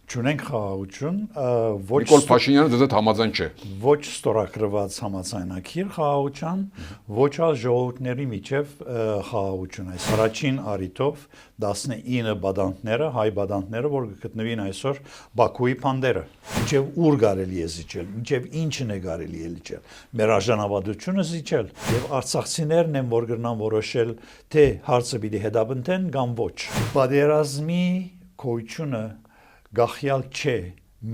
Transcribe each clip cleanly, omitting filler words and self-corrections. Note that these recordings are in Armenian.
Չունենք խաղաղություն, Նիկոլ Փաշինյանը դեզ համաձայն չէ։ Ոչ ստորագրված համաձայնագիր խաղաղության, ոչ ալ ժողովուրդների միջև խաղաղություն։ Այս առաջին առիթով 19 բադանտները, հայ բադանտները, որ գտնվին այսօր Բաքուի փանդերը, ինչև ուր կարելի է զիջել, ինչև ինչն է կարելի է զիջել, մեր արժանապատվությունը զիջել, եւ արցախցիներն են որ կգնան որոշել, թե հարցը պիտի հետապնդեն կամ ոչ։ Պատերազմի գոյությունը գախյալ չէ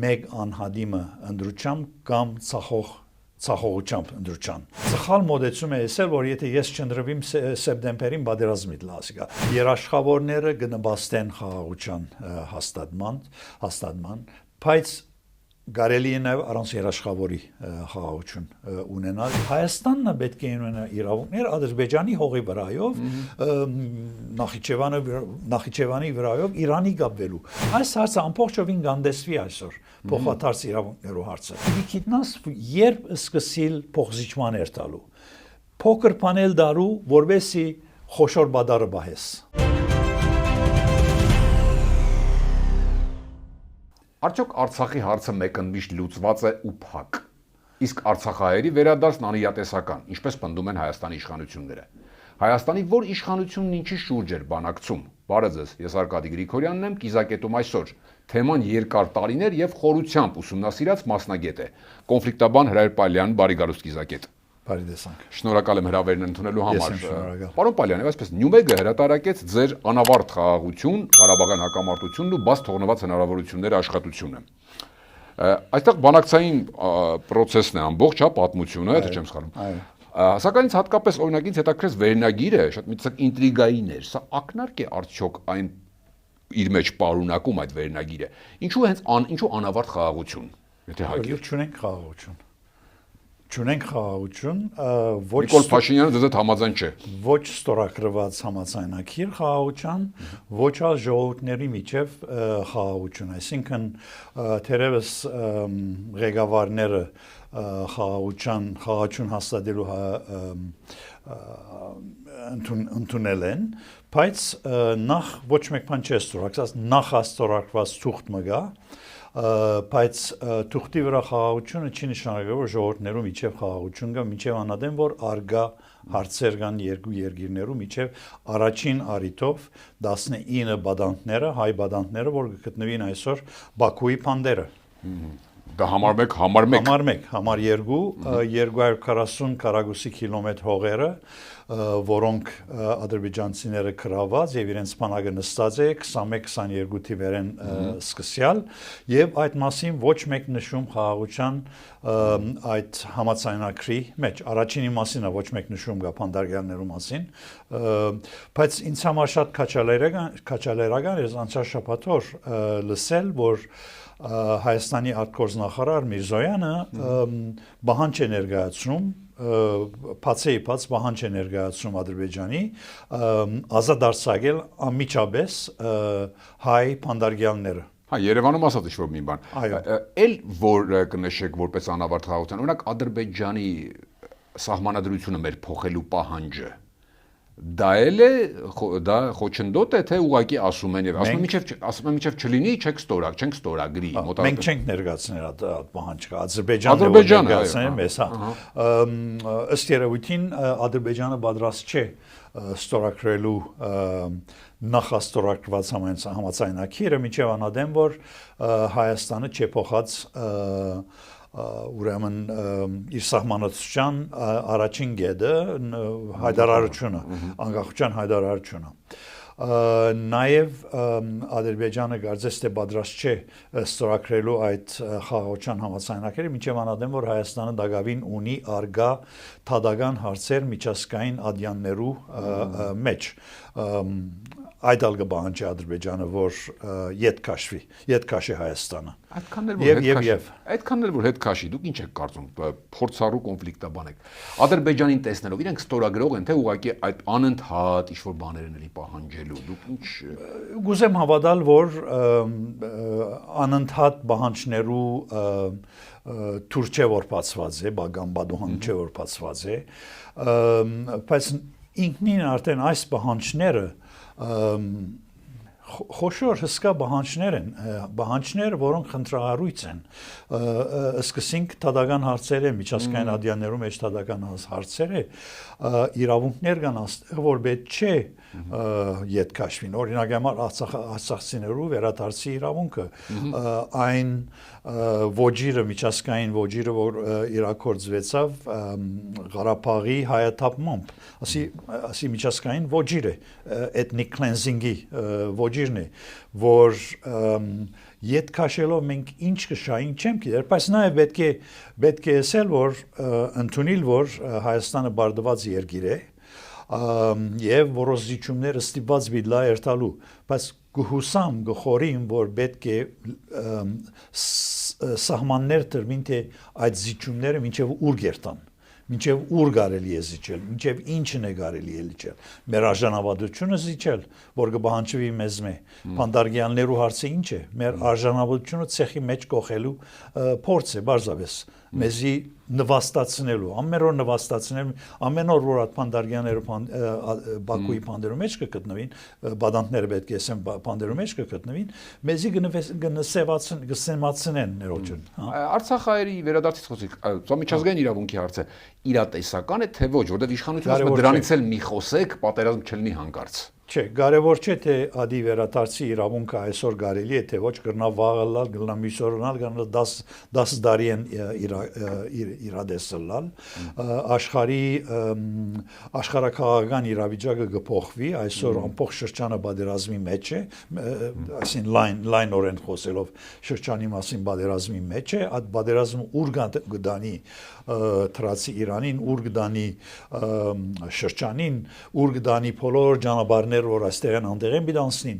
մեկ անհադիմը ընդրությամբ կամ ցախողությամբ ընդրության։ Սխալ մոդեցում է ասել, որ եթե ես չընտրվեմ սեպտեմբերին պատերազմի լասիկա, երաշխավորները կնպաստեն խաղաղության հաստատման, բայց կարելի է նաև առանց երաշխավորի խաղաղություն ունենալ։ Հայաստանն պետք է ունենա իրավունքներ Ադրբեջանի հողի վրայով, Նախիջևանի վրայով Իրանի կապվելու։ Այս հարցը ամբողջովին կանդեսվի այսօր փոխադարձ իրավունքներու հարցը։ Գիտնաս երբ սկսիլ փոխզիջմաններ տալու։ Փոքր պանել դարու, որովհետեւ խոշոր բադարը բահես։ Արդյոք Արցախի հարցը մեկընդմիշտ լուծված է ու փակ։ Իսկ արցախահայերի վերադարձն անիրատեսական, ինչպես պնդում են Հայաստանի իշխանությունները։ Հայաստանի որ իշխանությունն ինչի շուրջ էր բանակցում։ Բարև ձեզ, ես Արկադի Գրիգորյանն եմ, կիզակետում այսօր։ Թեման երկար տարիներ եւ խորությամբ ուսումնասիրած մասնագետ է։ Կոնֆլիկտաբան Հրայր Պալյան, բարի գալուստ կիզակետ։ Բարի տեսանք։ Շնորհակալ եմ հրավերն ընդունելու համար։ Ես եմ շնորհակալ։ Պարոն Պալյան, այսպես Նյումեգը հրատարակեց ձեր անավարտ խաղաղություն, Ղարաբաղյան հակամարտությունն ու բաց թողնված հնարավորությունները աշխատությունը։ Այստեղ բանակցային process-ն է ամբողջ, հա, պատմությունը, եթե չեմ սխալվում։ Սակայն հատկապես օրինակից հետաքրքրեց վերնագիրը, շատ մի ցակ ինտրիգային էր։ Սա ակնարկ է արդյոք այն իր մեջ պարունակում այդ վերնագիրը։ Ինչու անավարտ խաղաղություն։ Եթե հայտնի չունենք խաղաղություն։ Չունենք խաղաղություն, ոչ Նիկոլ Փաշինյանը դեզ համաձայն չէ։ Ոչ ստորագրված համաձայնագիր խաղաղության, ոչ ալ ժողովուրդների միջև խաղաղություն, այսինքն թերևս ղեկավարները խաղաղություն հաստատելու ընդունել են, բայց նախ ոչ մեկ բան չէ ստորագրված, նախ ստորագրված թուղթ մը գա, բայց թուղթի վրա խաղաղությունը չի նշանակում, որ ժողովուրդներու միջև խաղաղություն կա, միջև անադեմ, որ արգա հարցեր կան երկու երկիրներու միջև առաջին առիթով 19 բադանտները, հայ բադանտները, որ գտնվին այսօր Բաքուի փանդերը։ Դա համար 1, համար 1։ Համար 2, 240 քառակուսի կիլոմետր հողերը, որոնք ադրբեջանցիները կրաված եւ իրենց բանակը նստած է 21-22 թիվերեն սկսյալ եւ այդ մասին ոչ մեկ նշում խաղաղության այդ համաձայնագրի մեջ առաջինի մասին ոչ մեկ նշում կա փանդարգյաններու մասին բայց ինձ համար շատ քաչալերական է անցյալ շաբաթօր լսել որ Հայաստանի արտգործնախարար Միրզոյանը բանջ է ներկայացնում բացեիփած բանջ է ներկայացնում Ադրբեջանի ազատ արձակել անմիջապես հայ փանդարգյանները Հա Երևանում ասած ինչ-որ մի բան Էլ որ կնշեք որպես անավարտ խաղաղության օրինակ Ադրբեջանի սահմանադրությունը մեր փոխելու պահանջը Դա էլ է դա խոչընդոտ է թե ուղակի ասում են եւ ասում են միջև չլինի չենք ստորագրի մենք չենք ներկայացնել այդ պահանջը Ադրբեջանը ներկայացնել մեզ հա ըստ երևույթին Ադրբեջանը պատրաստ չէ ստորագրելու նախաստորագրված համաձայնագիրը միջև անադեմ որ Հայաստանը չփոխած ուրեմն իր սահմանադրության առաջին գեդը հայտարարությունը անկախության հայտարարությունը նաև Ադրբեջանը կարծես թե պատրաստ չէ ստորագրելու այդ խաղաղության համաձայնագիրը միջև անադեմ որ Հայաստանը դակավին ունի արգա թադական հարցեր միջազգային ադյաններու մեջ այդ ալգը բանջի Ադրբեջանը որ ետ քաշի Հայաստանը այդքան էլ որ հետ քաշի դուք ինչ եք կարծում փորձառու կոնֆլիկտաբան եք Ադրբեջանին տեսնելով իրենք ստորագրող են թե ուղղակի այդ անընդհատ ինչ որ բաներ են էլի պահանջելու դուք ինչ գուզեմ հավատալ որ անընդհատ պահանջներու թուր չէ որ բացված է բագան բադուհան չէ որ բացված է բայց ինքնին արդեն այս պահանջները խոշոր հսկա բանջներ են, բանջներ, որոնք խնդրահարույց են, սկսենք տադական հարցեր են, միջազգային ադյաններում մեջ տադական հարցեր է, իրավունքներ կան, որ պետք չէ ետ քաշվին, օրինակ համար արցախցիներու վերադարձի իրավունքը, այն ոճիրը, միջազգային ոճիրը, որ իրագործվեցավ Ղարաբաղի հայաթափմամբ, ասի միջազգային ոճիր է, ethnic cleansing-ի ոճիրն է, որ ետ քաշելով մենք ինչ կշային չեմ գիտեր, բայց նաև պետք է ասել, որ ընդունել, որ Հայաստանը բարդված երկիր է, եւ որոշ զիջումները ստիպված բիդլա երթալու, բայց գուհուսամ գխորիմ, որ պետք է սահմաններ տրվին, թե այդ զիջումները մինչև ուր գերտան, մինչև ուր կարելի է զիջել, մինչև ինչն է կարելի է զիջել, մեր արժանապատվությունը զիջել, որ կբահանջվի մեզ մե, Փանդարգյաններու հարցը ինչ է, մեր արժանապատվությունը ցեխի մեջ կողելու փորձ է, բարձավես, մեզի նվաստացնելու, ամեն օր նվաստացնելու, ամեն օր որ այդ Փանդարգյանները Բաքուի փանդերու մեջ կգտնվին, բադանտները պետք է ասեմ փանդերու մեջ կգտնվին, մեզի կսեմացնեն ներողություն։ Արցախայերի վերադարձից խոսիկ, սա միջազգային իրավունքի հարց է, իրատեսական է թե ոչ, որտեղ իշխանությունը դրանից էլ մի խոսեք, պատերազմ չլինի հանկարծ։ Չէ, կարևոր չէ թե ադի վերադարձի իրավունքը այսօր կարելի է, թե ոչ կրնա վաղը լալ, կրնա մյուս օրը լալ, կրնա 10 տարի են իրադեսել լալ, աշխարհաքաղաքական իրավիճակը կփոխվի, այսօր ամբողջ շրջանը պատերազմի մեջ է, այսին լայնորեն խոսելով շրջանի մասին պատերազմի մեջ է, այդ պատերազմը ուր կդանի թրացի Իրանին, ուր կդանի շրջանին, ուր կդանի բոլոր ճանապարհները, որ այստեղ են անտեղ են բիդանցնին,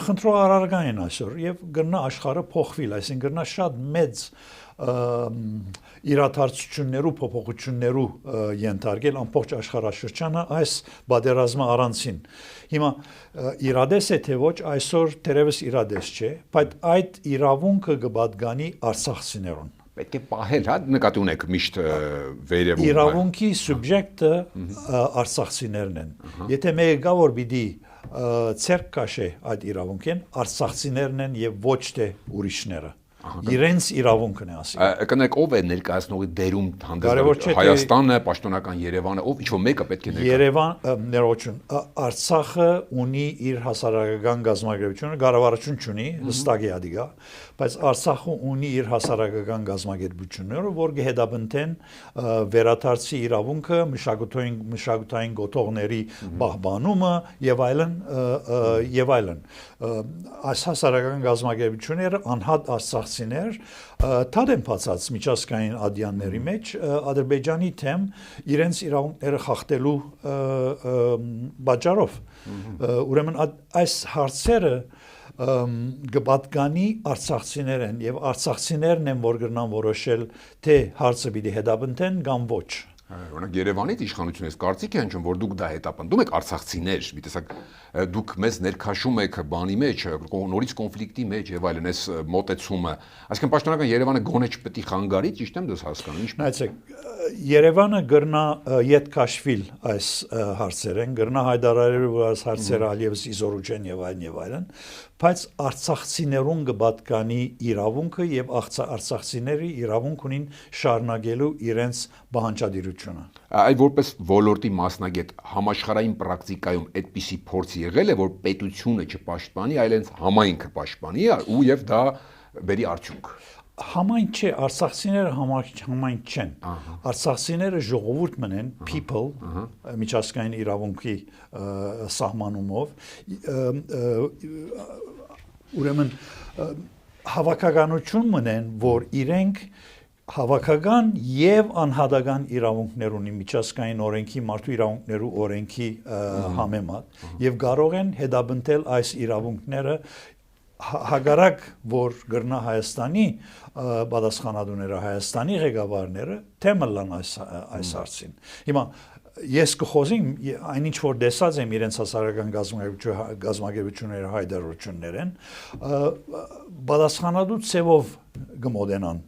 խնդրողարարական են այսօր եւ գրնա աշխարհը փոխվիլ, այսինքն գրնա շատ մեծ իրադարձություններու փոփոխություններու ենթարկել ամբողջ աշխարհաշրջանը այս պատերազմը առանցին։ Հիմա իրադես է թե ոչ այսօր դերևս իրադես չէ, բայց այդ իրավունքը կպատկանի արցախցիներուն։ Պետք է պահել, հա, նկատի ունեք միշտ վերևում։ Իրավունքի սուբյեկտը արցախցիներն են։ Եթե մեկը գա որ պիտի ցերկ կաշե այդ իրավունքին, արցախցիներն են եւ ոչ թե ուրիշները։ Իրենց իրավունքն է ասի։ Կնեք ով է ներկայացնողի դերում հանդես Հայաստանը, պաշտոնական Երևանը, ով ինչ-որ մեկը պետք է ներկայացնի։ Երևան ներողություն, Արցախը ունի իր հասարակական գազམ་ագերությունը, կառավարություն չունի, հստակ է ադիգա, բայց Արցախը ունի իր հասարակական գազམ་ագերությունները, որ կհետապնդեն վերադարձի իրավունքը, մշակութային գոտողների պահպանումը եւ այլն։ Այս հասարակական գազམ་ագերությունները անհատ արցախցիներ թադ են բացած միջազգային ադյանների մեջ Ադրբեջանի թեմ իրենց իրավունքները խախտելու պատճառով։ Ուրեմն այս հարցերը գպատկանի արցախցիներ են եւ արցախցիներն են որ կրնան որոշել թե հարցը պիտի հետապնդեն կամ ոչ։ Օրինակ Երևանից իշխանությունից կարծիք է հնչում, որ դուք դա հետապնդում եք արցախցիներ, մի տեսակ դուք մեզ ներքաշում եք բանի մեջ, նորից կոնֆլիկտի մեջ եւ այլն, այս մոտեցումը։ Այսինքն պաշտոնական Երևանը գոնե չպետք է խանգարի, ճիշտ եմ դες հասկանում, ինչ։ Նայեցեք, Երևանը գրնա ետ քաշվիլ այս հարցերեն, գրնա հայտարարել որ այս հարցերը ալիևս իզորուչ են եւ այլն, բայց արցախցիներուն կպատկանի իրավունքը եւ արցախցիների իրավունք ունին շարունակելու իրենց պահանջադիրությունը։ Այլ որպես ոլորտի մասնագետ համաշխարհային պրակտիկայում այդպիսի փորձ եղել է, որ պետությունը չպաշտպանի, այլ հենց համայնքը պաշտպանի ու եւ դա բերի արդյունք։ Համայն չէ, արցախցիները համայն չեն։ Արցախցիները ժողովուրդ մնեն, people, միջազգային իրավունքի սահմանումով, ուրեմն հավաքականություն մնեն, որ իրենք հավաքական եւ անհատական իրավունքներ ունի միջազգային օրենքի, մարդու իրավունքներու օրենքի համեմատ եւ կարող են հետապնդել այս իրավունքները հագարակ որ գրնա Հայաստանի պատասխանատուները Հայաստանի ղեկավարները թեմլան այս հարցին։ Հիմա ես կխոսեմ այնինչ որ դեսած եմ իրենց հասարակական գազམ་ագերությունների հայտարարություններ են պատասխանատու ցևով գմոդենան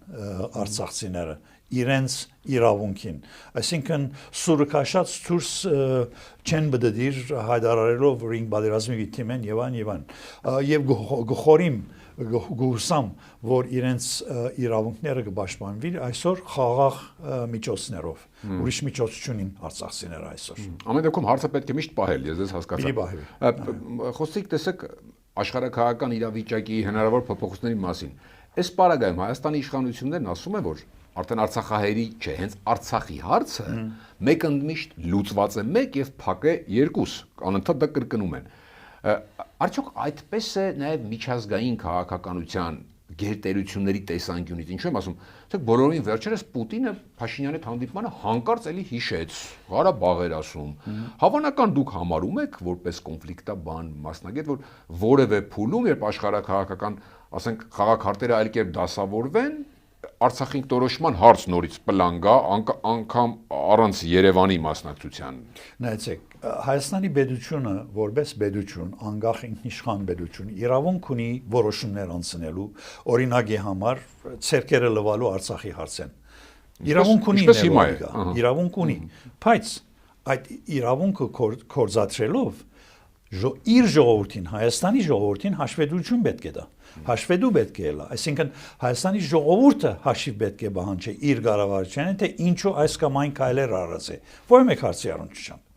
արցախցիները իրենց իրավունքին այսինքն սուրը քաշած ցուրս չեն բդդիր հայտարարելով որ ինք բادرազմի վիթիմ են եւ եւ գխորիմ գուսամ որ իրենց իրավունքները կպաշտպանվի այսօր խաղաղ միջոցներով ուրիշ միջոց չունին արցախցիները այսօր ամեն դեպքում հարցը պետք է միշտ պահել ես ձեզ հասկացա խոսիկ տեսեք աշխարհակահաղական իրավիճակի հնարավոր փոփոխությունների մասին այս պարագայում Հայաստանի իշխանություններն ասում են որ արդեն Արցախահայերի չէ, հենց Արցախի հարցը մեկ ընդմիշտ լուծված է 1 եւ փակ է 2, անընդհատ դա կրկնում են։ Արդյոք այդպես է նաեւ միջազգային քաղաքականության գերտերությունների տեսանկյունից, ինչու եմ ասում, թե բոլորին վերջերս Պուտինը Փաշինյանի հանդիպմանը հանկարծ էլի հիշեց, Ղարաբաղ էր ասում։ Հավանական դուք համարում եք որպես կոնֆլիկտաբան մասնագետ, որ որևէ փուլում, երբ աշխարհակահաղական, ասենք, խաղաքարտերը այլ կերպ դասավորվեն, Արցախի ինքնորոշման հարց նորից պլան գա անգամ առանց Երևանի մասնակցության։ Նայեցեք, Հայաստանի պետությունը որպես պետություն, անկախ ինքնիշխան պետություն, իրավունք ունի որոշումներ անցնելու, օրինակի համար ցերկերը լվալու Արցախի հարցեն։ Իրավունք ունի իրավունք ունի, բայց այդ իրավունքը կորզացրելով իր ժողովրդին, Հայաստանի ժողովրդին հաշվետվություն պետք է դա։ Հաշվետու պետք է լա, այսինքն Հայաստանի ժողովուրդը հաշիվ պետք է բանջի իր կառավարությանը, թե ինչու այս կամ այն քայլեր արած է։ Ո՞ր մեկ հարցի առնչությամբ։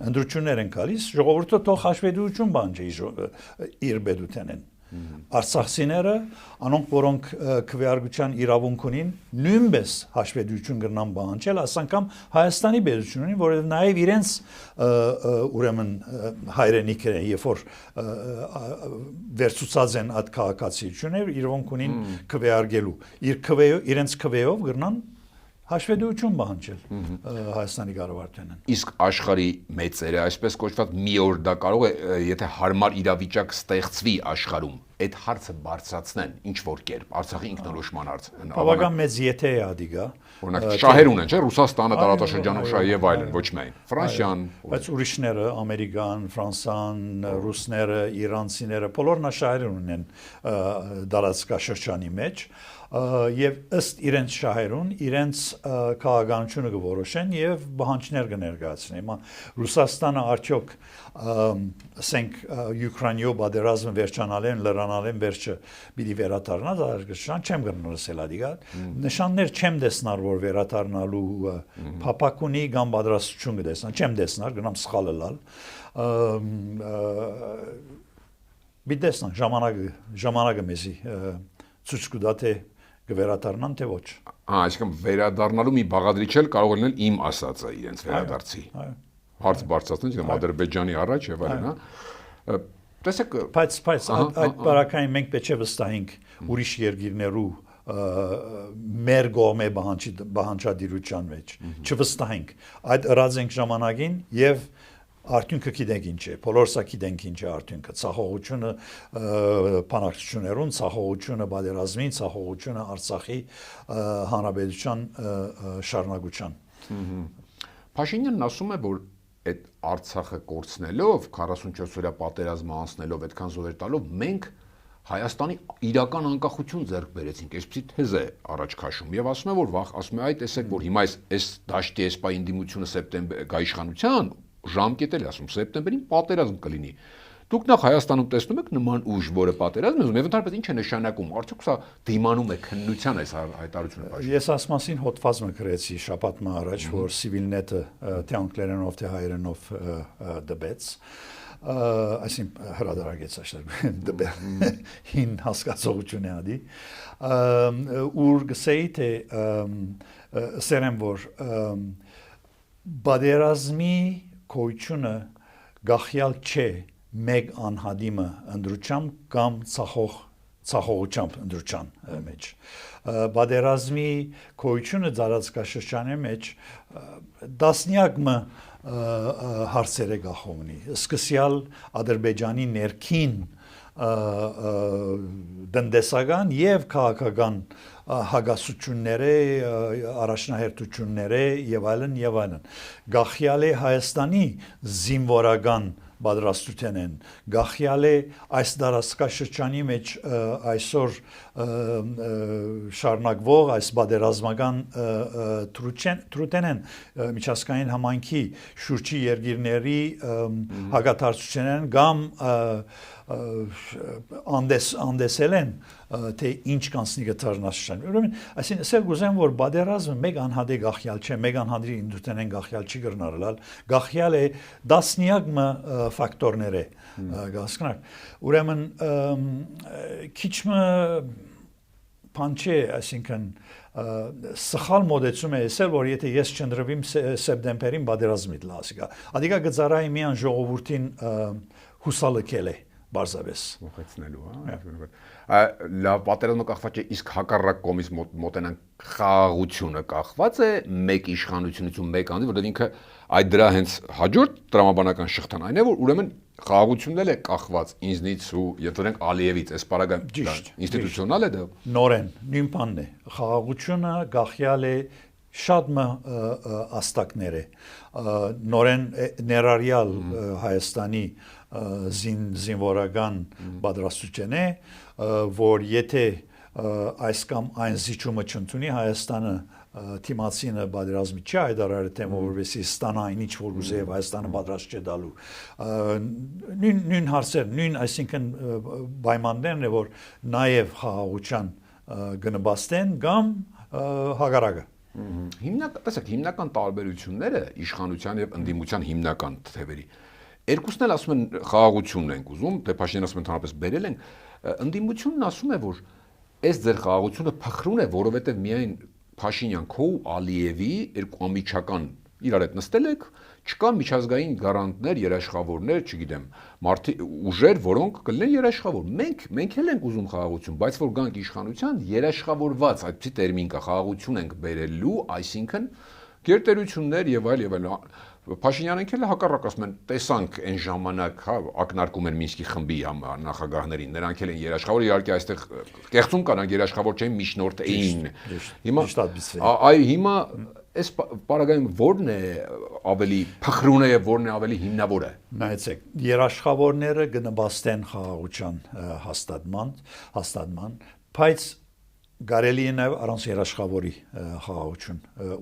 Ընդրություններ են գալիս, ժողովուրդը թող հաշվետվություն բանջի իր պետությանեն։ Արցախցիները, անոնք որոնք քվեարկության իրավունք ունին, նույնպես հաշվետվություն կրնան բանջել, ասանկամ Հայաստանի պետությունին, որովհետև նաև իրենց ուրեմն հայրենիքերը, երբ որ վերցուցած են այդ քաղաքացիությունները, իրավունք ունին քվեարկելու, իրենց քվեով կրնան հաշվետվություն բանջել Հայաստանի կառավարությանն։ Իսկ աշխարհի մեծերը, այսպես կոչված, մի օր դա կարող է, եթե հարմար իրավիճակ ստեղծվի աշխարհում, այդ հարցը բարձրացնեն ինչ որ կերպ, Արցախի ինքնորոշման հարցը։ Բավական մեծ եթե է ադիգա։ Օրինակ շահեր ունեն, չէ՞, Ռուսաստանը տարածաշրջանում շահ եւ այլն, ոչ միայն Ֆրանսիան, բայց ուրիշները, Ամերիկան, Ֆրանսան, ռուսները, իրանցիները, բոլորն շահեր ունեն տարածաշրջանի մեջ եւ ըստ իրենց շահերուն իրենց քաղաքականությունը կորոշեն եւ բանջներ կներկայացնեն։ Հիմա Ռուսաստանը արդյոք ասենք Ուկրաինայով բادرազմը վերջանալեն, լրանալեն վերջը պիտի վերադառնա դարաշրջան չեմ գտնոսել ադիգա նշաններ չեմ տեսնար որ վերադառնալու փապակունի կամ պատրաստություն կտեսնա չեմ տեսնար գնամ սխալը լալ մի տեսնանք ժամանակը մեզի ցույց կտա թե կվերադառնան թե ոչ։ Այսինքն վերադառնալու մի բաղադրիչ էլ կարող է լինել իմ ասածը իրենց վերադարձի։ Հարց բարձրացնենք դեմ Ադրբեջանի առաջ եւ այլն, հա։ Տեսեք, բայց այդ բարակային մենք պետք է վստահենք ուրիշ երկիրներու մեր գոմե բանջադիրության մեջ չվստահենք այդ ըրած ենք ժամանակին եւ արդյունքը գիտենք ինչ է, բոլորսա գիտենք ինչ է արդյունքը, ցախողությունը բանակցություններուն, ցախողությունը բادرազմին, ցախողությունը Արցախի հանրապետության շարունակության։ Փաշինյանն ասում է, որ այդ Արցախը կորցնելով, 44 օրյա պատերազմը անցնելով, այդքան զոհեր տալով, մենք Հայաստանի իրական անկախություն ձեռք բերեցինք, այսպեսի թեզ է առաջ քաշում եւ ասում է, որ վաղ, ասում է, այ տեսեք, որ հիմա այս դաշտի էսպայի ընդդիմությունը սեպտեմբեր գա իշխանության ժամկետել ասում սեպտեմբերին պատերազմ կլինի։ Դուք նախ Հայաստանում տեսնում եք նման ուժ, որը պատերազմ է, եւ ընդհանրապես ինչ է նշանակում, արդյոք սա դիմանում է քննության այս հայտարարությունը։ Ես ասմասին հոդված մկրեցի շաբաթ առաջ, որ Civilnet-ը թե անգլերենով թե հայերենով դբեց, այսինքն հրադարագեց աշխարհ դբեր հին հասկացողություն է ադի, ուր գսեի թե սերեմ որ բادرազմի կոյությունը գախյալ չէ մեկ անհադիմը ընդրությամբ կամ ցախողությամբ ընդրության մեջ բادرազմի կոյությունը ծառացկաշրջանի մեջ դասնյակը հարցեր է գախումնի սկսյալ Ադրբեջանի ներքին դնդեսական եւ քաղաքական հագասությունները, առաջնահերթությունները եւ այլն գախյալ է Հայաստանի զինվորական բادرաստության են գախյալ է այս դարաշրջանի մեջ այսօր շարունակվող այս բادرազմական թրուտեն են միջազգային համայնքի շուրջի երկիրների հագաթարցությունն կամ անդեսել են թե ինչ կանցնի գտարնաշան։ Ուրեմն, այսինքն ասել գուզեմ որ բادرազմը մեկ անհատի գախյալ չէ, մեկ անհատի ինդուտենեն գախյալ չի գրնարել, գախյալ է դասնիակ ֆակտորներ է գասկնակ։ Ուրեմն քիչմը փանչե, այսինքն սխալ մոդեցում է ասել որ եթե ես չնդրվիմ սեպտեմբերին բادرազմի լասիկա։ Ադիգա գծարայի միան ժողովրդին հուսալքել է բարձավես մոխեցնելու, հա։ Լավ, պատերազմը կախված է, իսկ հակառակ կողմից մոտենանք խաղաղությունը կախված է մեկ իշխանությունից ու մեկ անձի, որտեղ ինքը այդ դրա հենց հաջորդ տրամաբանական շղթան այն է, որ ուրեմն խաղաղությունն է կախված ինձնից ու երթորենք Ալիևից, այս պարագայում ինստիտուցիոնալ է դա։ Նորեն, նույն բանն է։ Խաղաղությունը գախյալ է շատ աստակներ է։ Նորեն ներառյալ Հայաստանի զինվորական պատրաստություն է, որ եթե այս կամ այն զիջումը չընդունի Հայաստանը թիմացինը պատերազմի չի հայտարարել թե որովհետեւ ստանա այնինչ որ ուզե եւ Հայաստանը պատրաստ չէ դալու նույն հարցեր նույն այսինքն պայմաններն է որ նաեւ խաղաղության գնբաստեն կամ հագարակը հիմնական տարբերությունները իշխանության եւ ընդդիմության հիմնական թևերի երկուսն էլ ասում են խաղաղությունն ենք ուզում թե Փաշինյանն ասում են ընդհանրապես բերել են ընդդիմությունն ասում է որ այս ձեր խաղաղությունը փխրուն է որովհետեւ միայն Փաշինյան քո Ալիևի երկու ամիջական իրար հետ նստել եք չկա միջազգային գարանտներ երաշխավորներ չգիտեմ մարդի ուժեր որոնք կլինեն երաշխավոր մենք էլ ենք ուզում խաղաղություն բայց որ գանք իշխանության երաշխավորված այդպիսի տերմին կա խաղաղություն ենք բերելու այսինքն գերտերություններ եւ այլ Փաշինյանն էլ հակառակ ասում են տեսանք այն ժամանակ հա ակնարկում են Մինսկի խմբի նախագահներին նրանք էլ են երաշխավոր իհարկե այստեղ կեղծում կան երաշխավոր չէին միջնորդ էին հիմա այս պարագայում որն է ավելի փխրուն է եւ որն է ավելի հիմնավոր է նայեցեք երաշխավորները գնբաստեն խաղաղության հաստատման բայց Գարելի է նաև առանց երաշխավորի խաղաղություն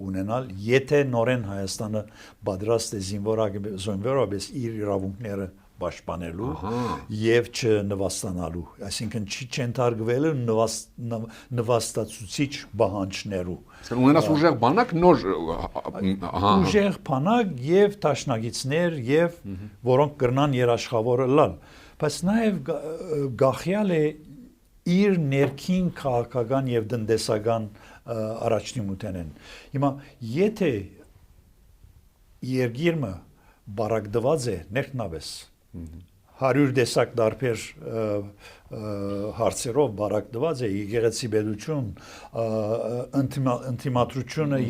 ունենալ, եթե նորեն Հայաստանը պատրաստ է զինվորապես իր իրավունքները պաշտպանելու եւ չնվաստանալու, այսինքն չի չընթարգվելու նվաստացուցիչ բանջներու։ Ունենաս ուժեղ բանակ նոր ուժեղ բանակ եւ տաշնագիցներ եւ որոնք կրնան երաշխավորը լալ, բայց նաև գախյալ է իր ներքին քաղաքական եւ տնտեսական առաջնումներն են։ Հիմա եթե երկիրը բարակդված է ներքնավես 100 տեսակ դարբեր հարցերով բարակդված է եկեղեցի պետություն ինտիմատրությունը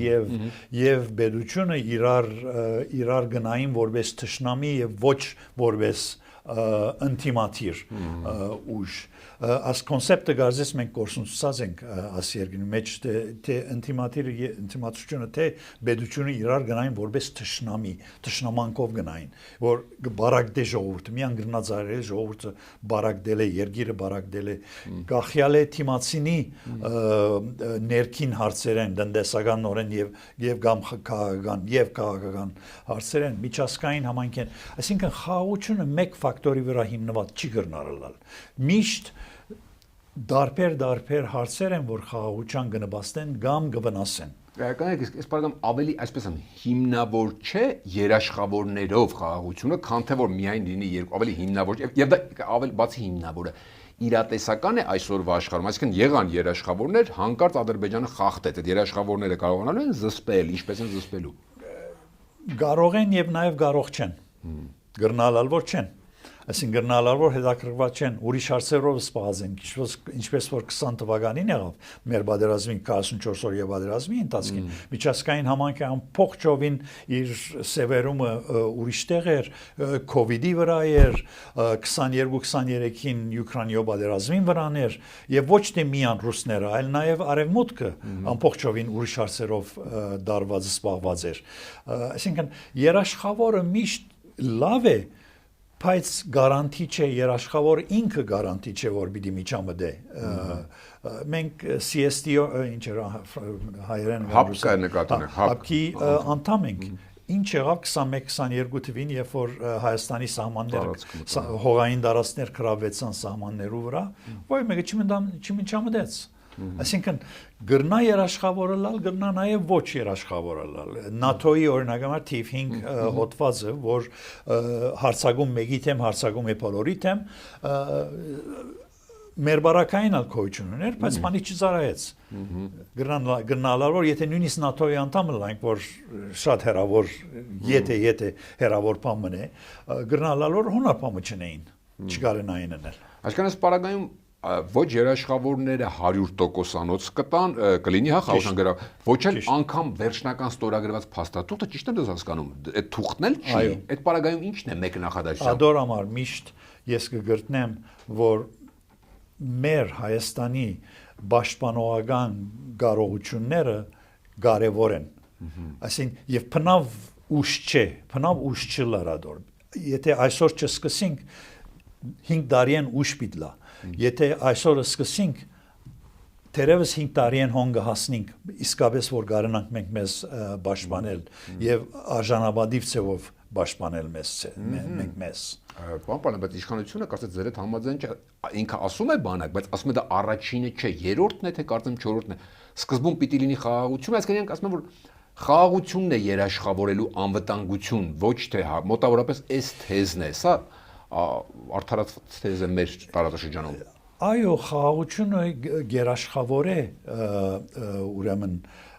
եւ պետությունը իրար գնային որպես թշնամի եւ ոչ որպես ինտիմատիր ուժ as կոնցեպտը գազես մենք կորսունցած ենք աս երկրի մեջ թե ինտիմատությունը թե պետությունը իրար գնային որպես թշնամանկով գնային որ բարակդե ժողովուրդը միան գրնածարել ժողովուրդը բարակդել է երկիրը բարակդել է գախյալ է թիմացինի ներքին հարցերեն տնտեսական նորեն եւ կամ քաղաքական հարցերեն միջազգային համայնքեն այսինքն խաղաղությունը մեկ ֆակտորի վրա հիմնված չի գրնարել միշտ դարբեր հարցեր են որ խաղաղության գնբաստեն կամ գվնասեն Կանեք այս բaragam ավելի այսպես եմ հիմնավոր չէ երաշխավորներով խաղաղությունը քան թե որ միայն լինի երկու ավելի հիմնավոր եւ դա ավելի բացի հիմնավորը իրատեսական է այսօրվա աշխարհում այսինքն եղան երաշխավորներ հանկարծ Ադրբեջանը խախտեց այդ երաշխավորները կարողանալու են զսպել ինչպես են զսպելու կարող են եւ նաեւ կարող չեն գրնալալ որ չեն Այսինքն գրնալար որ հետաքրքրված չեն ուրիշ հարցերով սպառած են ինչպես որ 20 թվականին եղավ մեր պատերազմին 44 օրյա պատերազմի ընթացքին միջազգային համայնքը ամբողջովին իր սևերումը ուրիշ տեղ էր կոവിഡ്ի վրա էր 22-23-ին Ուկրաինայով պատերազմին վրան էր եւ ոչ թե միան ռուսները այլ նաեւ արևմուտքը ամբողջովին ուրիշ հարցերով դարված սպառված էր այսինքն երաշխավորը միշտ լավ է բայց գարանտի չէ երաշխավոր ինքը գարանտի չէ որ պիտի միջամտե մենք CSTO ինչ էր հայերեն հապկա նկատում ենք հապկի անդամ ենք ինչ եղավ 21-22 թվին երբ որ Հայաստանի սահմանները հողային դարածքներ կրավեցան սահմաններու վրա ոյ մեկը չմիջամտեց այսինքն գրնա երաշխավորել գրնա նաև ոչ երաշխավորել ՆԱԹՕ-ի օրինակ թիվ 5 հոդվածը որ հարցակում մեկի թեմ հարցակում է բոլորի թեմ մեր բարակային ալկոյություն ուներ, բայց բանի չզարայեց։ Գրնալար որ եթե նույնիսկ ՆԱԹՕ-ի անդամ լանք որ շատ հերավոր եթե հերավոր բան մնե, գրնալար որ հոնար բանը չնեին, չկարենային անել։ Այսինքն այս պարագայում ոչ երաշխավորները 100%-անոց կտան, կլինի հա խաղաղության գրավ, ոչ էլ անգամ վերջնական ստորագրված փաստաթուղթը ճիշտ եմ հասկանում, այդ թուղթն էլ չի, այդ պարագայում ի՞նչն է մեկ նախադասությամբ։ Ադոր համար միշտ ես կգրտնեմ, որ մեր Հայաստանի պաշտպանողական կարողությունները կարևոր են։ Այսինքն եւ փնավ ուշ չէ, փնավ ուշ չլարադոր։ Եթե այսօր չսկսենք 5 տարին ուշ պիտլա։ Եթե այսօր սկսենք Տերևս 5 տարին հոնգը հասնենք իսկապես որ կարողանանք մենք մեզ պաշտպանել եւ արժանապատիվ ցեվով պաշտպանել մենք մեզ Պարոն, բայց իշխանությունը կարծես ձեր հետ համաձայն չէ, ինքը ասում է բանակ, բայց ասում է դա առաջինը չէ, երրորդն է թե կարծեմ չորրորդն է։ Սկզբում պիտի լինի խաղաղություն, այսինքն իրենք ասում են որ խաղաղությունն է երաշխավորելու անվտանգություն, ոչ թե մոտավորապես այս թեզն է, սա արդարացված թեզ է մեր տարածաշրջանում։ Այո, խաղաղությունը երաշխավոր է ուրեմն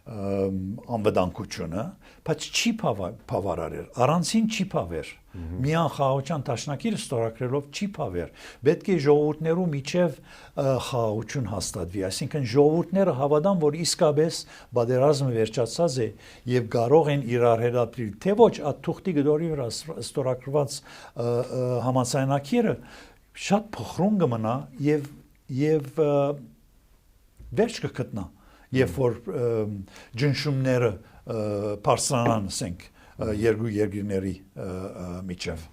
անվտանգությունը, բայց չի բավարարել, առանցին չի բավեր։ Միան խաղաղության դաշնակիրը ստորագրելով չի բավեր։ Պետք է ժողովուրդներու միջև խաղաղություն հաստատվի, այսինքն ժողովուրդները հավատան, որ իսկապես պատերազմը վերջացած է եւ կարող են իրար հետապրիլ, թե ոչ աթուղթի գդորի վրա ստորագրված համաձայնագիրը շատ փխրուն կմնա եւ վերջ կգտնա, երբ որ ջնշումները բարձրանան, ասենք երկու երկրների միջև։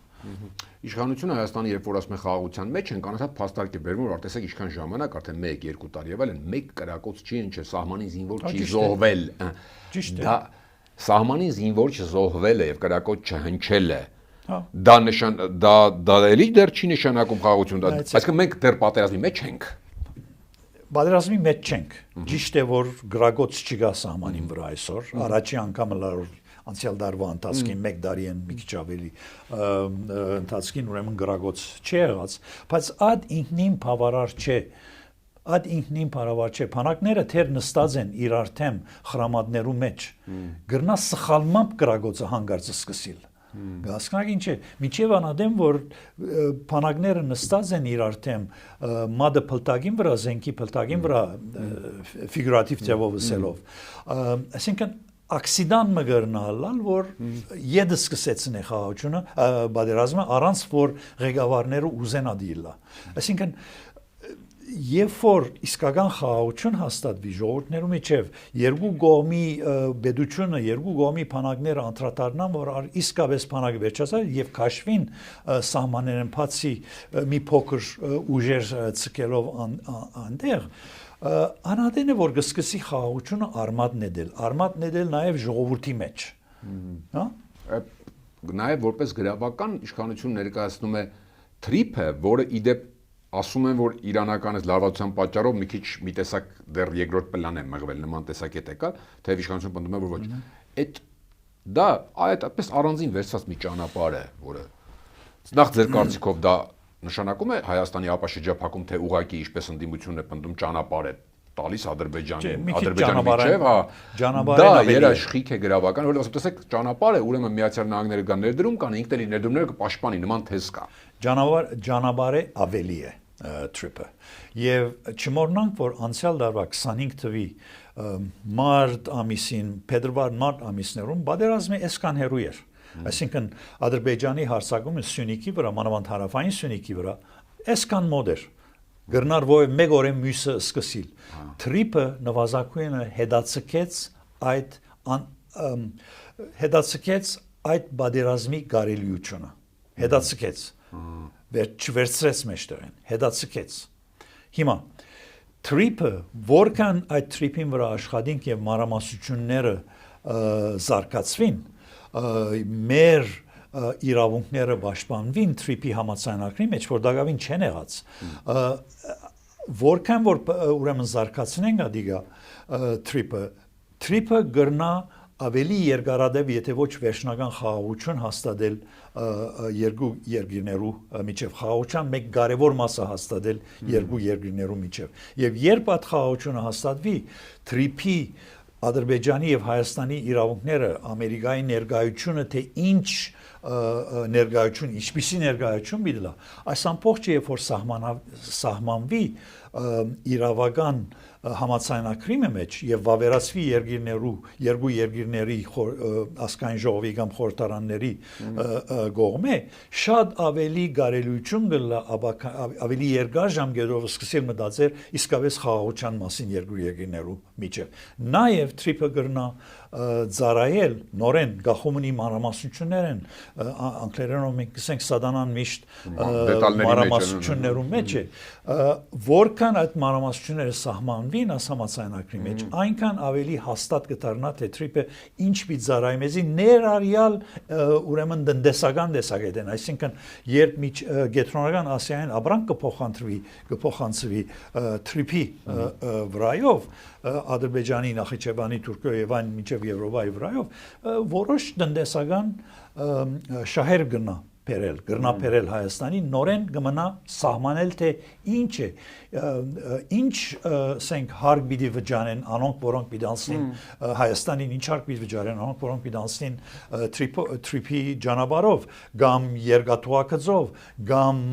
Իշխանությունը Հայաստանի երբ որ ասում է խաղաղության մեջ են, կանացած փաստարկ է բերվում, որ տեսեք ինչքան ժամանակ, արդեն 1-2 տարի եղել են, մեկ կրակոց չի ինչ է, սահմանին զինվոր չի զոհվել։ Ճիշտ է։ Դա սահմանին զինվոր չզոհվել է եւ կրակոց չհնչել է։ Դա էլի դեռ չի նշանակում խաղաղություն, այսինքն մենք դեռ պատերազմի մեջ ենք։ Պատերազմի մեջ չենք։ Ճիշտ է որ գրագոց չկա սահմանին վրա այսօր, առաջի անգամը անցյալ դարվա ընթացքին 1 տարի են մի քիչ ավելի ընթացքին ուրեմն գրագոց չի եղած, բայց այդ ինքնին բավարար չէ։ Այդ ինքնին բավարար չէ։ Փանակները թեր նստած են իրար թեմ խրամատներու մեջ։ Գրնա սխալմամբ գրագոցը հանգարցը սկսիլ։ Հասկանաք ինչ է, միջև անադեմ, որ փանակները նստած են իրար թեմ մադը փլտագին վրա, զենքի փլտագին վրա ֆիգուրատիվ ձևով ասելով։ Այսինքն ակսիդան մգրնալալ, որ եդը սկսեցին է խաղաղությունը, պատերազմը առանց որ ղեկավարները ուզեն ադիլա։ Այսինքն Երբ որ իսկական խաղաղություն հաստատվի ժողովուրդներու միջև երկու կողմի բեդությունը, երկու կողմի փանակները անդրադառնան, որ իսկապես փանակը վերջացավ եւ քաշվին սահմաններն բացի մի փոքր ուժեր ցկելով այնտեղ, անհատեն է որ կսկսի խաղաղությունը արմատ նետել նաեւ ժողովրդի մեջ։ Հա? Նաեւ որպես գրավական իշխանություն ներկայացնում է թրիփը, որը իդեպ ասում են, որ իրանական այս լարվածության պատճառով մի քիչ մի տեսակ դեռ երկրորդ պլան է մղվել նման տեսակետ է կա, թեև իշխանությունը պնդում է, որ ոչ։ Այդ դա այդպես առանձին վերցված մի ճանապարհ է, որը նախ ձեր կարծիքով դա նշանակում է Հայաստանի ապաշրջափակում, թե ուղղակի ինչպես ընդդիմությունն է պնդում ճանապարհ է տալիս Ադրբեջանի միջև, դա երաշխիք է գրավական, որովհետեւ ասում տեսեք ճանապարհ է, ուրեմն Միացյալ Նահանգները կան ներդրում կան, ինքն էլի ներդրումները կպաշտպանի, նման թեզ կա։ Ճանապարհը ավելի է trip-ը։ Եվ չմոռնանք, որ անցյալ դարվա 25 թվականի մարտ ամիսին, փետրվար-մարտ ամիսներում պատերազմը այսքան հեռու էր։ Այսինքն Ադրբեջանի հարձակումը Սյունիքի վրա, մանավանդ հարավային Սյունիքի վրա, այսքան մոտ էր։ Գրնար որ մեկ օրը մյուսը սկսիլ։ Trip-ը նվազագույնը հետացկեց այդ պատերազմի կարելիությունը։ Հետացկեց։ Չվերցրեց մեջտեղին, հետացկեց։ Հիմա trip-ը, որքան այդ trip-ին վրա աշխատենք եւ մանրամասնությունները զարգացվին, մեր իրավունքները պաշտպանվին trip-ի համաձայնագրի մեջ, որ դակավին չեն եղած։ Որքան որ ուրեմն զարգացնենք ադիգա trip-ը գրնա ավելի երկարադեպ, եթե ոչ վերջնական խաղաղություն հաստատել երկու երկրներու միջև, խաղաղության մեկ կարևոր մասը հաստատել երկու երկրներու միջև։ Եվ երբ այդ խաղաղությունը հաստատվի, trip-ի Ադրբեջանի եւ Հայաստանի իրավունքները, Ամերիկայի ներկայությունը, թե ինչ ներկայություն, ինչպիսի ներկայություն բիդլա, այս ամբողջը երբ որ սահմանվի իրավական համաձայնագրի մեջ եւ վավերացվի երկու երկրների ազգային ժողովի կամ խորհրդարանների կողմէ, շատ ավելի կարելիություն կլա ավելի երկար ժամկետով սկսել մտածել իսկապես խաղաղության մասին երկու երկրներու միջև։ Նաեւ trip-ը կրնա ծառայել նորեն գախումնի մանրամասնություններ են անգլերենով մենք ասենք սադանան միշտ մանրամասնություններու մեջ է, որքան այդ մանրամասնությունները սահմանվին համաձայնագրի մեջ, այնքան ավելի հաստատ կդառնա թե trip-ը ինչ պիտի ծառայի մեզի ներառյալ ուրեմն տնտեսական տեսակետեն, այսինքն երբ Կենտրոնական Ասիային ապրանք կփոխանցվի trip-ի վրայով Ադրբեջանի, Նախիջևանի, Թուրքիայի եւ այն մինչեւ Եվրոպայի վրայով որոշ տնտեսական շահեր գրնա փերել Հայաստանի նորեն կմնա սահմանել թե ինչ է ինչ ասենք հարկ պիտի վճարեն անոնք որոնք պիտի անցնին Հայաստանին ինչ հարկ պիտի վճարեն անոնք որոնք պիտի անցնին trip-ի ճանապարհով կամ երկաթուղակով կամ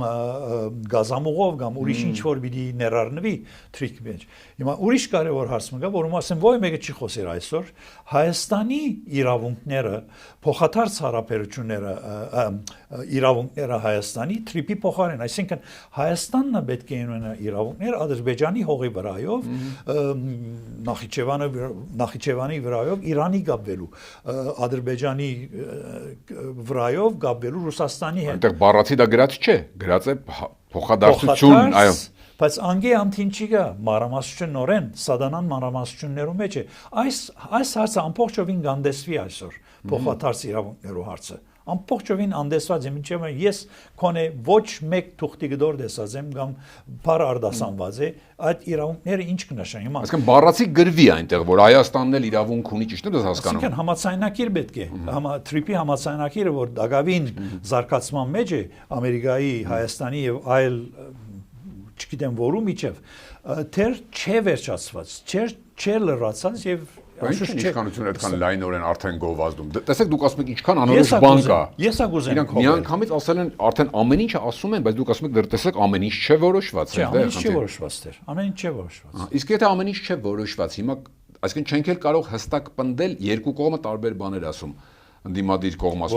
գազամուղով կամ ուրիշ ինչ որ պիտի ներառնվի trip-ի մեջ հիմա ուրիշ կարևոր հարց մը կա որում ասեմ ոյ մեկը չի խոսեր այսօր Հայաստանի իրավունքները փոխադարձ հարաբերությունները իրավունքները Հայաստանի trip-ի փոխարեն, այսինքն Հայաստանն է պետք է ունենա իրավունքներ Ադրբեջանի հողի վրայով, Նախիջևանի վրայով Իրանի կապվելու, Ադրբեջանի վրայով կապվելու Ռուսաստանի հետ։ Այնտեղ բառացի դա գրած չէ, գրած է փոխադարձություն, այո։ Բայց անգե ամթին չի գա մանրամասնություն նորեն սադանան մանրամասնություններու մեջ է։ Այս հարցը ամբողջովին կանդեսվի այսօր փոխադարձ իրավունքներու հարցը։ Ամբողջովին անդեսված եմ, ինչեւ ես քոնե ոչ մեկ թուղթի գդոր դեսած եմ կամ բառ արդասանված է, այդ իրավունքները ինչ կնշան հիմա։ Այսինքն բառացի գրվի այնտեղ, որ Հայաստանն էլ իրավունք ունի, ճիշտ է դες հասկանում։ Այսինքն համաձայնագիր պետք է, trip-ի համաձայնագիրը, որ դակավին զարգացման մեջ է Ամերիկայի, Հայաստանի եւ այլ չգիտեմ որու միջև, թեր չէ վերջացված, չէ լրացած եւ Ինչ իշխանությունը այդքան լայնորեն արդեն գովազդում։ Տեսեք դուք ասում եք ինչքան անորոշ բան կա։ Ես ակուզեմ։ Իրանք միանգամից ասել են արդեն ամեն ինչը ասում են, բայց դուք ասում եք դեռ տեսեք ամեն ինչ չէ որոշված, ամեն ինչ չէ որոշված դեռ։ Ամեն ինչ չէ որոշված։ Իսկ եթե ամեն ինչ չէ որոշված, հիմա այսինքն չենք էլ կարող հստակ պնդել երկու կողմը տարբեր բաներ ասում։ Ընդդիմադիր կողմը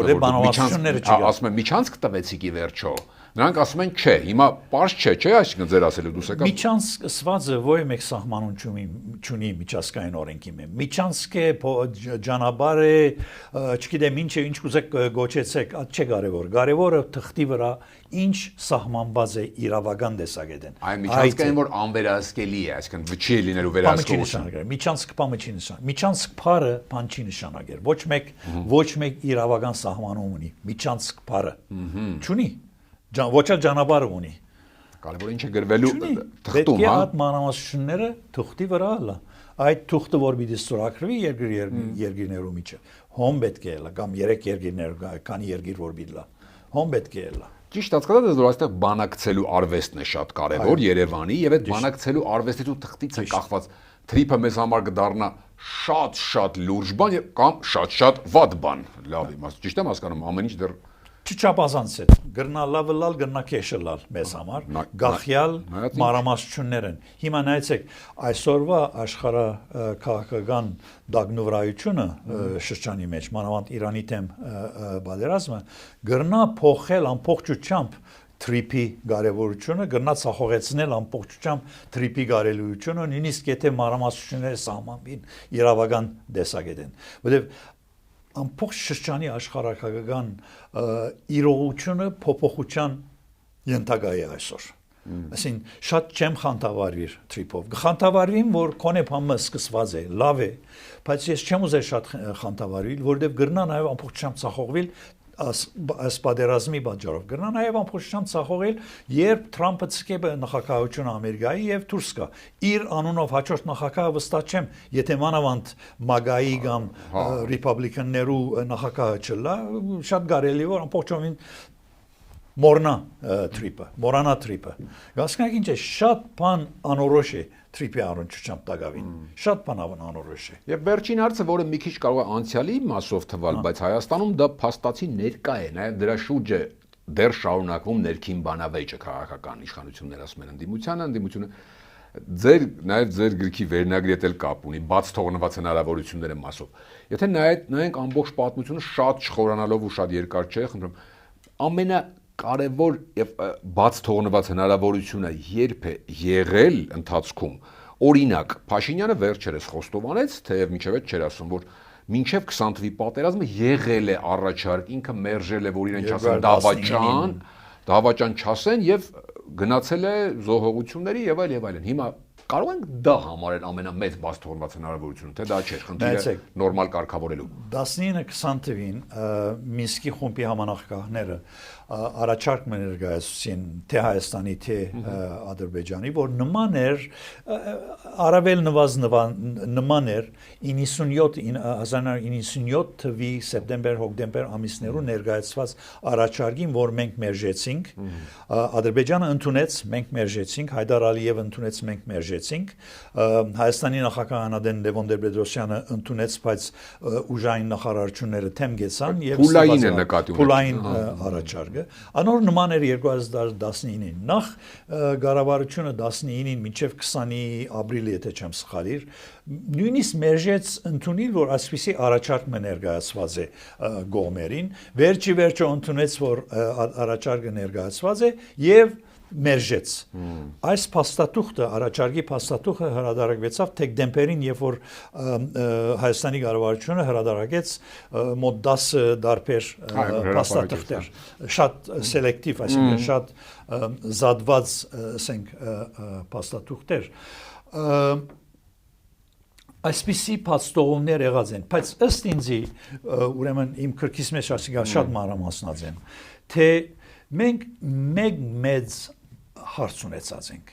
ասում են միջանցք տվեցիք ի վերջո։ Նրանք ասում են չէ, հիմա պարզ չէ, այսինքն ձեր ասելու դուս եկա։ Միջանցք սվածը ոյ մեկ սահմանություն չունի միջազգային օրենքի մեջ։ Միջանցքը ճանապարհ է, չգիտեմ ինչ կուզեք գոչեցեք, այդ չէ կարևոր։ Կարևորը թղթի վրա ինչ սահմանված է իրավական տեսակետեն։ Այն միջանցքային որ անվերահսկելի է, այսինքն վճի լինելու վերահսկողություն։ Միջանցք բանը չի նշանակել։ Միջանցք բառը բան չի նշանակել։ Ոչ մեկ իրավական սահմանում ունի։ Միջանցք բառը չունի։ Ոչ էլ ճանապարհ ունի։ Կարևորը ինչ է գրվելու թղթում, հա։ Պետք է այդ մանրամասնությունները թղթի վրա ալա։ Այդ թղթը որ պիտի ստորագրվի երկրներու միջև։ Հոմ պետք է ելա կամ 3 երկրներ, քանի երկիր որ պիտի լա։ Հոմ պետք է ելա։ Ճիշտ հասկացա դες որ այստեղ բանակցելու արվեստն է շատ կարևոր Երևանի եւ այդ բանակցելու արվեստից ու թղթից է կախված trip-ը մեզ համար կդառնա շատ լուրջ բան կամ շատ վատ բան։ Լավ իմաստ, ճիշտ եմ հասկանում, ամեն ինչ դեռ Չչափազանց է, գրնա լավը լալ, գրնա քեշը լալ մեզ համար, գախյալ մանրամասնություններ են։ Հիմա նայեցեք, այսօրվա աշխարհաքաղաքական դագնուվրայությունը շրջանի մեջ, մանավանդ Իրանի դեմ պատերազմը, գրնա փոխել ամբողջությամբ trip-ի կարևորությունը, գրնա ցախողեցնել ամբողջությամբ trip-ի կարելիությունը, նույնիսկ եթե մանրամասնությունները սահմանվին իրավական տեսակետեն։ Որտեղ ամբողջ շրջանի աշխարհակական իրողությունը փոփոխության ենթակա է այսօր։ Այսին շատ չեմ խանդավառվիր trip-ով։ Խանդավառվիմ, որ կոնե բամը սկսված է, լավ է, բայց ես չեմ ուզել շատ խանդավառվել, որովհետև գրնա նաև ամբողջությամբ ցախողվել այս պատերազմի պատճառով։ Գրնա նաև ամբողջությամբ ցախողել, երբ Թրամփը ցկե նախագահությունը Ամերիկայի եւ դուրս գա։ Իր անունով հաջորդ նախագահը վստահ չեմ, եթե մանավանդ MAGA-ի կամ ռիպաբլիկաններու նախագահը չլա, շատ կարելի որ ամբողջովին մորանա trip-ը։ Գասկանք ինչ է, շատ բան անորոշ է trip-ի առնչությամբ տակավին։ Շատ բան անորոշ է։ Եվ վերջին հարցը, որը մի քիչ կարող է անցյալի մասով թվալ, բայց Հայաստանում դա փաստացի ներկա է, նաև դրա շուրջը դեռ շարունակվում ներքին բանավեճը քաղաքական իշխանություններ ասում են ընդդիմությունը նաև ձեր գրքի վերնագրի հետ էլ կապ ունի, բաց թողնված հնարավորությունները մասով։ Եթե նայենք ամբողջ պատմությունը շատ չխորանալով ու շատ երկար չէ, խնդրում ամենակարևոր եւ բաց թողնված հնարավորությունը երբ է եղել ընթացքում, օրինակ Փաշինյանը վերջերս խոստովանեց, թեև մինչև այդ չէր ասում, որ մինչև 20 թվականի պատերազմը եղել է առաջարկ, ինքը մերժել է, որ իրեն չասեն դավաճան չասեն եւ գնացել է զոհողությունների եւ այլն։ Հիմա կարող ենք դա համարել ամենամեծ բաց թողնված հնարավորությունը, թե դա չէր, խնդիրը նորմալ կարգավորելու։ 19-20 թվին Մինսկի խումբի համանախագահները առաջարկ ներկայացուցին թե Հայաստանի թե Ադրբեջանի, որ նման էր առավել նման էր 1997 թվի սեպտեմբեր-հոկտեմբեր ամիսներու ներկայացված առաջարկին, որ մենք մերժեցինք, Ադրբեջանը ընդունեց, մենք մերժեցինք, Հայդար Ալիևը ընդունեց, մենք մերժեցինք, Հայաստանի նախագահ Անադեն Լևոն Տեր-Պետրոսյանը ընդունեց, բայց ուժային նախարարությունները թեմ գեցան եւ փուլային առաջարկ Անոր նման էր 2019-ին։ Նախ կառավարությունը 19-ին մինչև 20-ի ապրիլի, եթե չեմ սխալիր, նույնիսկ մերժեց ընդունել, որ այսպիսի առաջարկ ներկայացված է գողմերին, վերջը ընդունեց, որ առաջարկը ներկայացված է եւ մերժեց։ Այս փաստաթուղթը, առաջարկի փաստաթուղթը հրադարակվեցավ դեկտեմբերին, երբ որ Հայաստանի կառավարությունը հրադարակեց մոտ 10 դարբեր փաստաթղթեր, շատ սելեկտիվ, այսինքն շատ զատված, ասենք, փաստաթուղթեր։ Այսպիսի փաստողումներ եղած են, բայց ըստ ինձի, ուրեմն իմ քրքիս մեջ շատ մանրամասնած եմ, թե մենք մեծ հարց ունեցած ենք։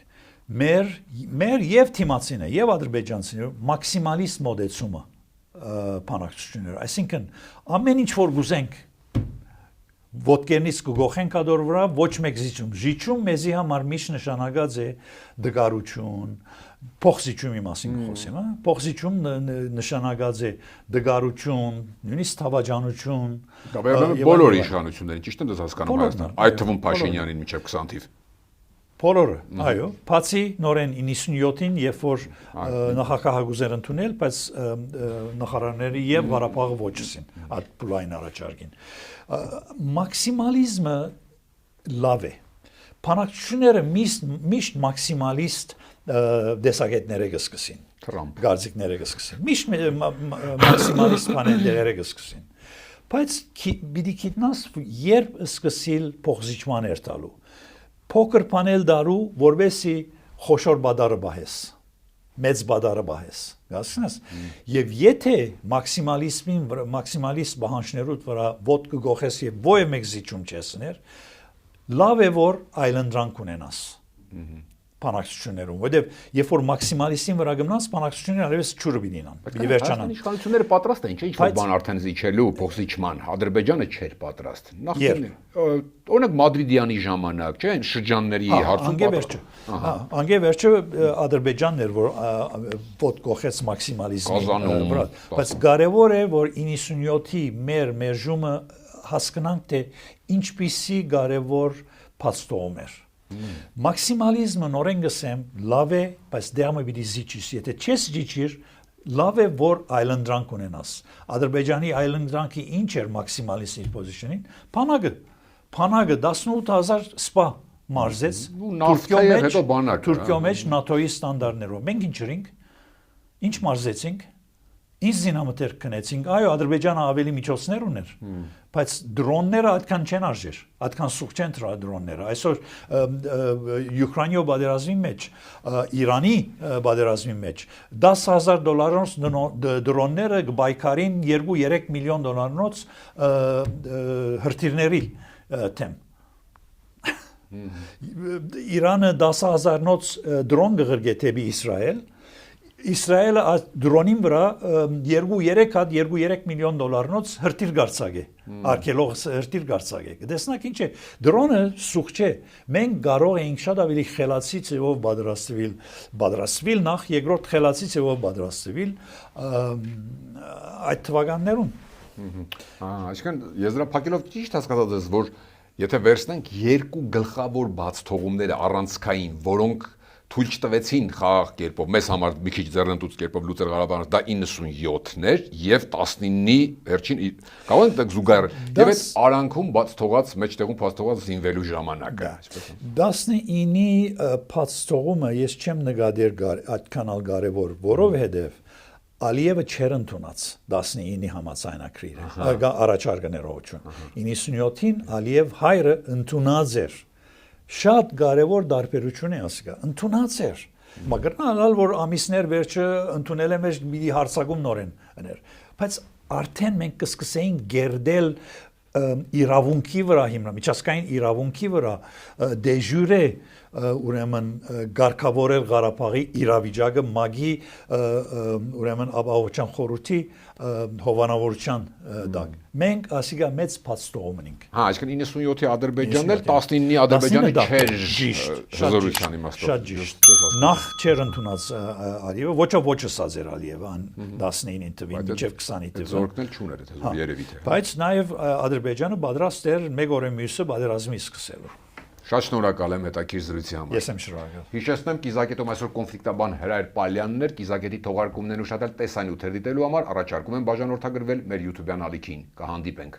Մեր եւ թիմացինը եւ ադրբեջանցիները մաքսիմալիստ մոդեցումը բանակցությունները, այսինքն ամեն ինչ որ գուզենք ոտքերնից կգողենք ադոր վրա, ոչ մեկ զիջում մեզի համար միշտ նշանակած է դգարություն, փոխզիջումի մասին խոսեմ, հա, փոխզիջում նշանակած է դգարություն, նույնիսկ թավաճանություն, բոլոր իշխանություններին, ճիշտ եմ դες հասկանում Հայաստան, այդ թվում Փաշինյանին մինչև 20 թիվ։ Բոլորը, այո, բացի նորեն 97-ին, երբ որ նախագահագուզեր ընդունել, բայց նախարարները եւ Ղարաբաղը ոչսին, այդ փուլային առաջարկին։ Մաքսիմալիզմը լավ է։ Բանակցությունները միշտ մաքսիմալիստ դեսագետները կսկսին, գարձիկները կսկսին, միշտ մաքսիմալիստ բաները կսկսին, բայց պիտի գիտնաս, երբ սկսիլ փոխզիջմաններ տալու, փոքր բանել դարու, որովհետեւ խոշոր բադարը բահես, մեծ բադարը բահես, գասնես, եւ եթե մաքսիմալիստ բանջներուդ վրա ոտք գողես եւ ոյ մեկ զիջում չեսներ, լավ է որ այլանդրանք ունենաս բանակցություններում, որովհետև երբ որ մաքսիմալիստին վրա գնաց, բանակցությունները արևս չուրը բինան, պիտի վերջանան։ Իշխանությունները պատրաստ են, ինչ որ բան արդեն զիջելու, փոխզիջման, Ադրբեջանը չէր պատրաստ։ Օրինակ Մադրիդյանի ժամանակ, չէ՞, շրջանների հարցում անգևերջը Ադրբեջանն էր, որ ոտք գողեց մաքսիմալիզմի վրա, բայց կարևոր է, որ 97-ի մեր մերժումը հասկանանք, թե ինչպիսի կարևոր փաստողում էր։ Մաքսիմալիզմը նորեն գսեմ լավ է, բայց դեռ պիտի զիջես, եթե չես զիջիր, լավ է որ այլանդրանք ունենաս։ Ադրբեջանի այլանդրանքի ինչ էր մաքսիմալիստի պոզիցիոնին, Փանագը 18000 սպա մարզեց Թուրքիո մեջ NATO-ի ստանդարտներով։ Մենք ինչ ենք, ինչ մարզեցինք, Ինչ զինամթերք քնեցինք, այո, Ադրբեջանը ավելի միջոցներ ուներ, բայց դրոնները այդքան չեն արժեր, այդքան սուղ չեն դրոնները։ Այսօր Ուկրաինայի պատերազմի մեջ, Իրանի պատերազմի մեջ $10,000 դրոնները կբայքարին 2-3 միլիոն դոլարանոց հրթիռների թեմ։ Իրանը 10,000-նոց դրոն կղրգե թեպի Իսրայել, Իսրայելը դրոնին վրա 2-3 հատ 2-3 միլիոն դոլարանոց հրթիռ գարցակե, արկելող հրթիռ գարցակե։ Տեսնակ ինչ է, դրոնը սուղ չէ։ Մենք կարող էինք շատ ավելի խելացի ձևով պատրաստվել նախ, երկրորդ խելացի ձևով պատրաստվել այդ թվականներում։ Այսինքն եզրափակելով ճիշտ հասկացած ես, որ եթե վերցնենք երկու գլխավոր բաց թողումները առանցքային, որոնք թույլ չտվեցին խաղաղ կերպով, մեզ համար մի քիչ ձեռնտուց կերպով լուծել Ղարաբաղը, դա 97-ներ եւ 19-ի վերջին կարող ենք դեք զուգահեռ եւ այդ արանքում բաց թողած մեջտեղում բաց թողած զինվելու ժամանակը, այսպես։ 19-ի բաց թողումը ես չեմ նկատել այդքան կարևոր, որովհետեւ Ալիևը չեր ընդունած 19-ի համաձայնագրերը, առաջարկը ներողություն։ 97-ին Ալիև հայրը ընդունած էր։ Շատ կարևոր դարբերություն է ասկա, ընդունած էր։ Մագրնալ որ ամիսներ վերջը ընդունել եմ մի հարցակում նորեն աներ։ Բայց արդեն մենք կսկսեինք գերդել իրավունքի վրա հիմնա, միջազգային իրավունքի վրա դեժուրե ուրեմն գարկավորել Ղարաբաղի իրավիճակը մագի ուրեմն ապահովության խորհրդի հովանավորության դակ։ Մենք ասիկա մեծ փաստողում ենք։ Այսինքն 97-ի Ադրբեջանն էլ 19-ի Ադրբեջանը չէր հզորության իմաստով։ Շատ ճիշտ։ Նախ չէր ընդունած Ալիևը, ոչը սազեր Ալիևը 19-ին թվին, մինչև 20-ի թվին։ Զորքն էլ չուներ այդ հզոր երևի թե։ Բայց նաև Ադրբեջանը պատրաստ էր մեկ օրը մյուսը պատերազմի սկսելու։ Շատ շնորհակալ եմ հետաքրքիր զրույցի համար։ Ես եմ շնորհակալ։ Հիշեցնեմ Կիզակետում այսօր կոնֆլիկտաբան Հրայր Պալյանն էր, Կիզակետի թողարկումներն ուշադրել տեսանյութեր դիտելու համար առաջարկում եմ բաժանորդագրվել մեր YouTube-յան ալիքին։ Կհանդիպենք։